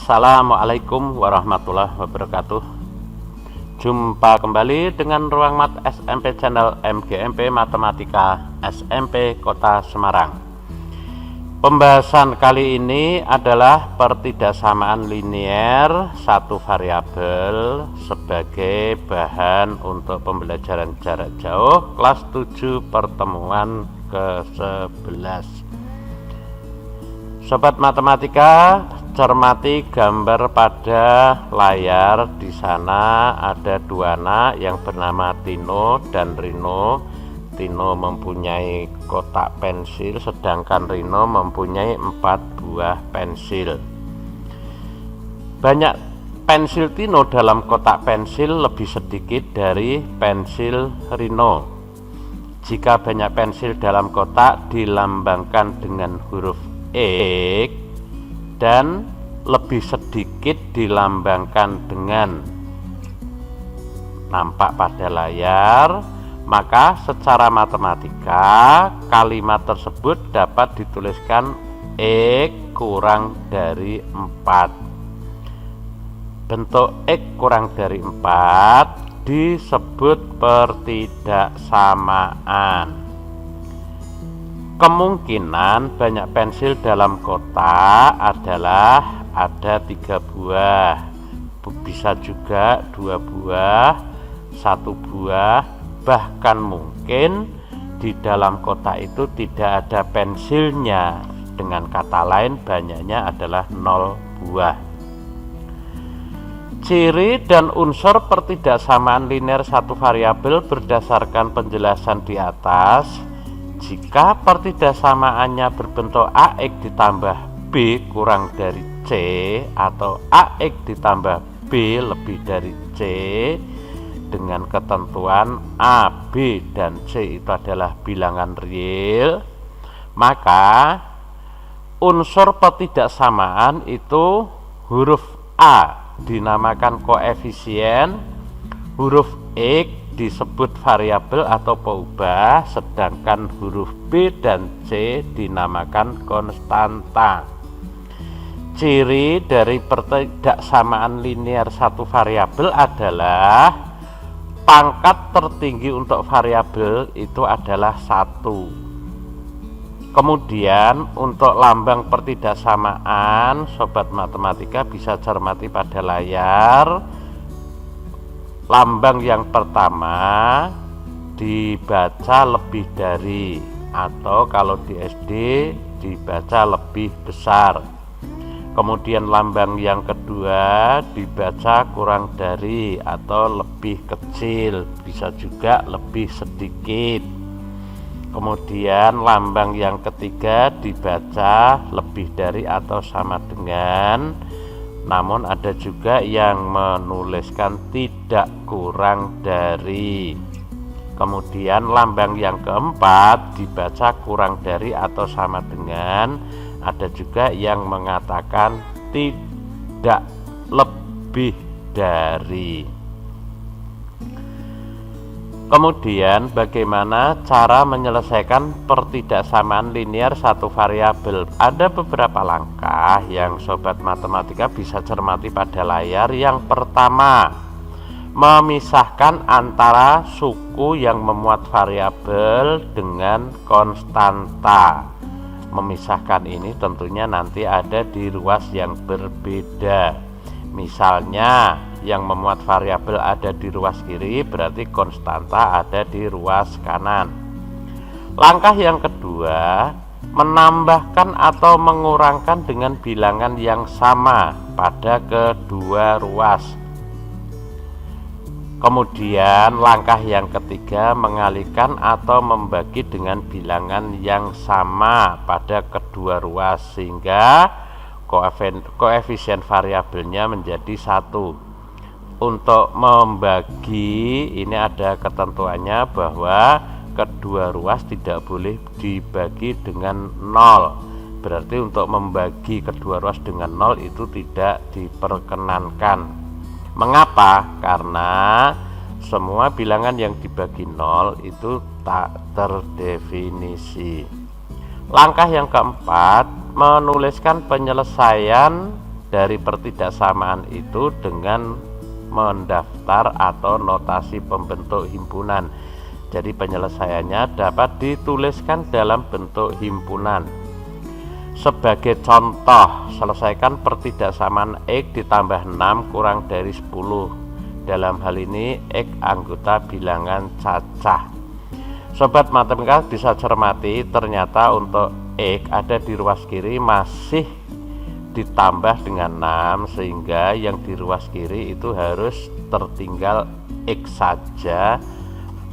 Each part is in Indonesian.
Assalamualaikum warahmatullahi wabarakatuh. Jumpa kembali dengan Ruang Mat SMP Channel MGMP Matematika SMP Kota Semarang. Pembahasan kali ini adalah pertidaksamaan linier satu variabel sebagai bahan untuk pembelajaran jarak jauh kelas 7 pertemuan ke-11. Sobat matematika, cermati gambar pada layar. Di sana ada dua anak yang bernama Tino dan Rino. Tino mempunyai kotak pensil, sedangkan Rino mempunyai 4 buah pensil. Banyak pensil Tino dalam kotak pensil lebih sedikit dari pensil Rino. Jika banyak pensil dalam kotak dilambangkan dengan huruf X dan lebih sedikit dilambangkan dengan nampak pada layar, maka secara matematika kalimat tersebut dapat dituliskan X kurang dari 4. Bentuk X kurang dari 4 disebut pertidaksamaan. Kemungkinan banyak pensil dalam kotak adalah ada 3 buah, bisa juga 2 buah, 1 buah, bahkan mungkin di dalam kotak itu tidak ada pensilnya. Dengan kata lain, banyaknya adalah 0 buah. Ciri dan unsur pertidaksamaan linier satu variabel berdasarkan penjelasan di atas. Jika pertidaksamaannya berbentuk AX ditambah B kurang dari C atau AX ditambah B lebih dari C dengan ketentuan A, B, dan C itu adalah bilangan real, maka unsur pertidaksamaan itu huruf A dinamakan koefisien, huruf X disebut variabel atau peubah, sedangkan huruf B dan C dinamakan konstanta. Ciri dari pertidaksamaan linier satu variabel adalah pangkat tertinggi untuk variabel itu adalah 1. Kemudian untuk lambang pertidaksamaan, sobat matematika bisa cermati pada layar. Lambang yang pertama dibaca lebih dari, atau kalau di SD dibaca lebih besar. Kemudian lambang yang kedua dibaca kurang dari atau lebih kecil, bisa juga lebih sedikit. Kemudian lambang yang ketiga dibaca lebih dari atau sama dengan, namun ada juga yang menuliskan tidak kurang dari. Kemudian lambang yang keempat dibaca kurang dari atau sama dengan, ada juga yang mengatakan tidak lebih dari. Kemudian bagaimana cara menyelesaikan pertidaksamaan linier satu variabel? Ada beberapa langkah yang sobat matematika bisa cermati pada layar. Yang pertama, memisahkan antara suku yang memuat variabel dengan konstanta. Memisahkan ini tentunya nanti ada di ruas yang berbeda. Misalnya yang memuat variabel ada di ruas kiri, berarti konstanta ada di ruas kanan. Langkah yang kedua, menambahkan atau mengurangkan dengan bilangan yang sama pada kedua ruas. Kemudian langkah yang ketiga, mengalihkan atau membagi dengan bilangan yang sama pada kedua ruas sehingga koefisien variabelnya menjadi 1. Untuk membagi ini ada ketentuannya bahwa kedua ruas tidak boleh dibagi dengan 0. Berarti untuk membagi kedua ruas dengan 0 itu tidak diperkenankan. Mengapa? Karena semua bilangan yang dibagi 0 itu tak terdefinisi. Langkah yang keempat, menuliskan penyelesaian dari pertidaksamaan itu dengan mendaftar atau notasi pembentuk himpunan. Jadi penyelesaiannya dapat dituliskan dalam bentuk himpunan. Sebagai contoh, selesaikan pertidaksamaan X ditambah 6 kurang dari 10. Dalam hal ini X anggota bilangan cacah. Sobat matematika bisa cermati, ternyata untuk X ada di ruas kiri masih ditambah dengan 6, sehingga yang di ruas kiri itu harus tertinggal X saja.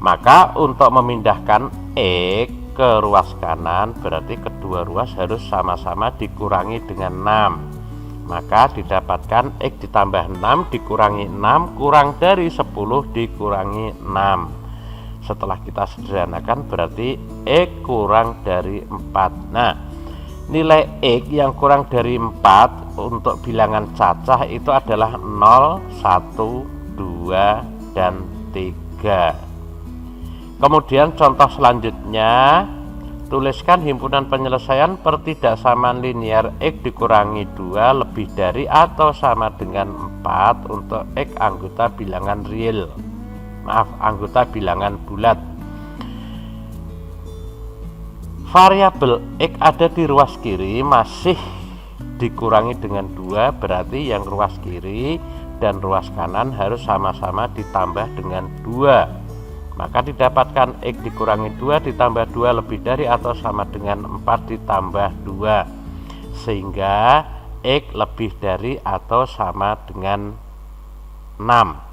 Maka untuk memindahkan X ke ruas kanan berarti kedua ruas harus sama-sama dikurangi dengan 6. Maka didapatkan X ditambah 6 dikurangi 6 kurang dari 10 dikurangi 6. Setelah kita sederhanakan berarti X kurang dari 4. Nah, nilai X yang kurang dari 4 untuk bilangan cacah itu adalah 0, 1, 2, dan 3. Kemudian contoh selanjutnya, tuliskan himpunan penyelesaian pertidaksamaan linear X dikurangi 2 lebih dari atau sama dengan 4 untuk X anggota bilangan real. Anggota bilangan bulat. Variabel X ada di ruas kiri masih dikurangi dengan 2, berarti yang ruas kiri dan ruas kanan harus sama-sama ditambah dengan 2. Maka didapatkan X dikurangi 2 ditambah 2 lebih dari atau sama dengan 4 ditambah 2, sehingga X lebih dari atau sama dengan 6.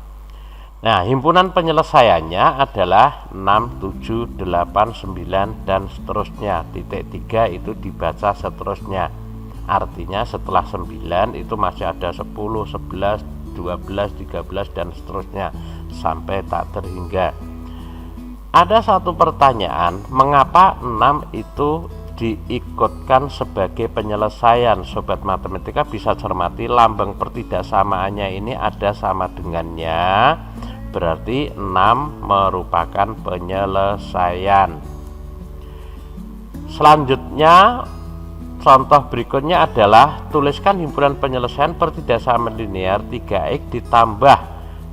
Nah, himpunan penyelesaiannya adalah 6, 7, 8, 9, dan seterusnya. Titik 3 itu dibaca seterusnya. Artinya setelah 9 itu masih ada 10, 11, 12, 13, dan seterusnya sampai tak terhingga. Ada satu pertanyaan, mengapa 6 itu diikutkan sebagai penyelesaian? Sobat matematika bisa cermati, lambang pertidaksamaannya ini ada sama dengannya, berarti 6 merupakan penyelesaian. Selanjutnya, contoh berikutnya adalah tuliskan himpunan penyelesaian pertidaksamaan linear 3X ditambah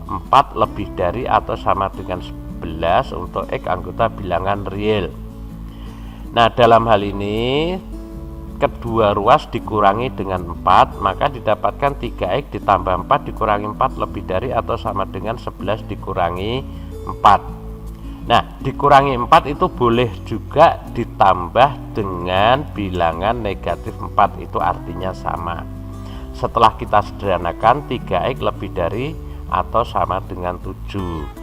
4 lebih dari atau sama dengan 11 untuk X anggota bilangan real. Nah, dalam hal ini kedua ruas dikurangi dengan 4, maka didapatkan 3X ditambah 4 dikurangi 4 lebih dari atau sama dengan 11 dikurangi 4. Nah, dikurangi 4 itu boleh juga ditambah dengan bilangan negatif 4, itu artinya sama. Setelah kita sederhanakan, 3X lebih dari atau sama dengan 7.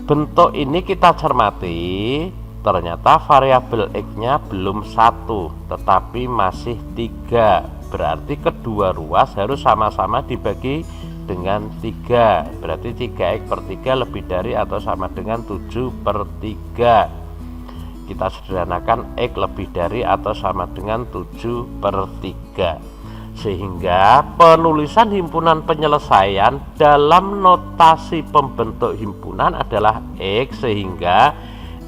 Bentuk ini kita cermati, ternyata variabel X-nya belum 1, tetapi masih 3. Berarti kedua ruas harus sama-sama dibagi dengan 3. Berarti 3X per 3 lebih dari atau sama dengan 7/3. Kita sederhanakan, X lebih dari atau sama dengan 7/3. Sehingga penulisan himpunan penyelesaian dalam notasi pembentuk himpunan adalah X, sehingga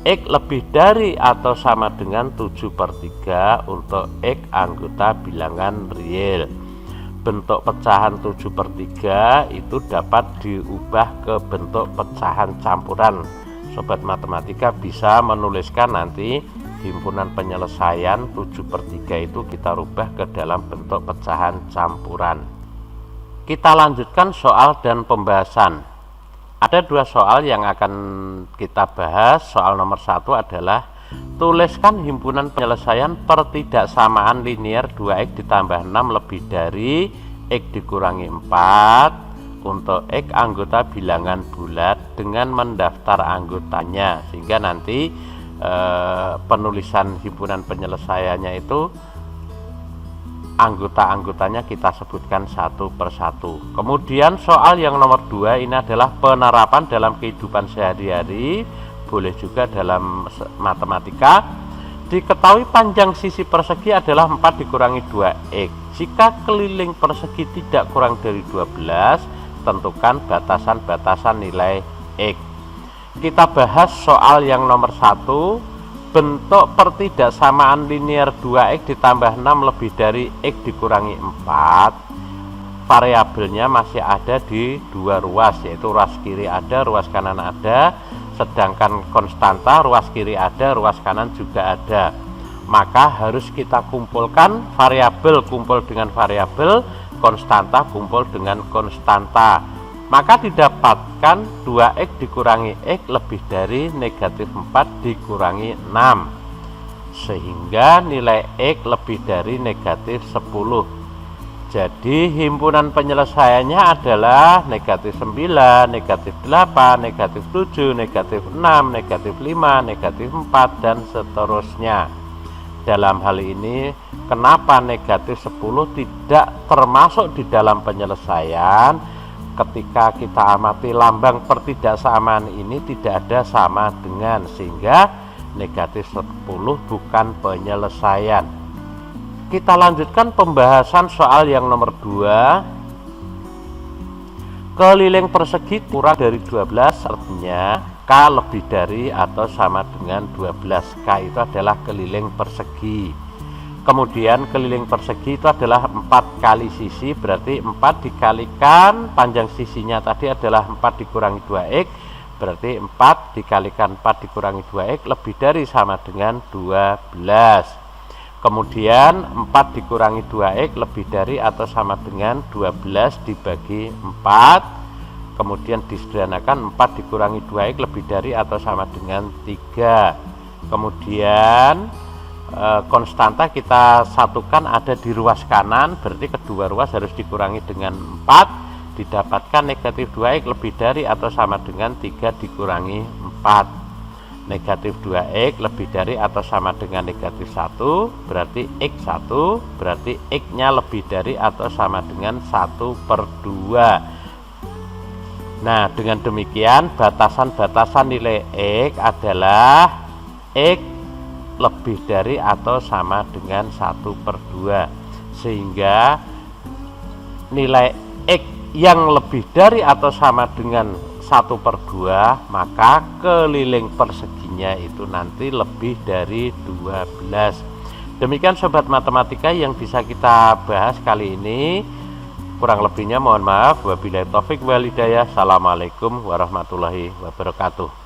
X lebih dari atau sama dengan 7/3 untuk X anggota bilangan real. Bentuk pecahan 7/3 itu dapat diubah ke bentuk pecahan campuran. Sobat matematika bisa menuliskan nanti himpunan penyelesaian 7/3 itu kita rubah ke dalam bentuk pecahan campuran. Kita lanjutkan soal dan pembahasan. Ada dua soal yang akan kita bahas. Soal nomor 1 adalah tuliskan himpunan penyelesaian pertidaksamaan linear 2X ditambah 6 lebih dari X dikurangi 4 untuk X anggota bilangan bulat dengan mendaftar anggotanya, sehingga nanti penulisan himpunan penyelesaiannya itu anggota-anggotanya kita sebutkan satu persatu. Kemudian soal yang nomor 2 ini adalah penerapan dalam kehidupan sehari-hari, boleh juga dalam matematika. Diketahui panjang sisi persegi adalah 4 dikurangi 2X. Jika keliling persegi tidak kurang dari 12, tentukan batasan-batasan nilai X. Kita bahas soal yang nomor 1, bentuk pertidaksamaan linear 2x ditambah 6 lebih dari x dikurangi 4, variabelnya masih ada di dua ruas, yaitu ruas kiri ada, ruas kanan ada, sedangkan konstanta ruas kiri ada, ruas kanan juga ada. Maka harus kita kumpulkan variabel kumpul dengan variabel, konstanta kumpul dengan konstanta. Maka didapatkan 2x dikurangi x lebih dari negatif 4 dikurangi 6, sehingga nilai x lebih dari negatif 10. Jadi himpunan penyelesaiannya adalah negatif 9, negatif 8, negatif 7, negatif 6, negatif 5, negatif 4, dan seterusnya. Dalam hal ini, kenapa negatif 10 tidak termasuk di dalam penyelesaian? Ketika kita amati lambang pertidaksamaan ini tidak ada sama dengan, sehingga negatif 10 bukan penyelesaian. Kita lanjutkan pembahasan soal yang nomor 2. Keliling persegi kurang dari 12, artinya K lebih dari atau sama dengan 12. K itu adalah keliling persegi. Kemudian keliling persegi itu adalah 4 kali sisi, berarti 4 dikalikan panjang sisinya tadi adalah 4 dikurangi 2x, berarti 4 dikalikan 4 dikurangi 2x lebih dari sama dengan 12. Kemudian 4 dikurangi 2x lebih dari atau sama dengan 12 dibagi 4. Kemudian disederhanakan 4 dikurangi 2x lebih dari atau sama dengan 3. Kemudian konstanta kita satukan ada di ruas kanan, berarti kedua ruas harus dikurangi dengan 4, didapatkan negatif 2x lebih dari atau sama dengan 3 dikurangi 4. Negatif 2x lebih dari atau sama dengan negatif 1, berarti x1, berarti x nya lebih dari atau sama dengan 1/2. Nah, dengan demikian batasan-batasan nilai x adalah x lebih dari atau sama dengan 1/2, sehingga nilai x yang lebih dari atau sama dengan 1/2, maka keliling perseginya itu nanti lebih dari 12. Demikian sobat matematika yang bisa kita bahas kali ini. Kurang lebihnya mohon maaf. Wabillahi taufik wal hidayah. Assalamualaikum warahmatullahi wabarakatuh.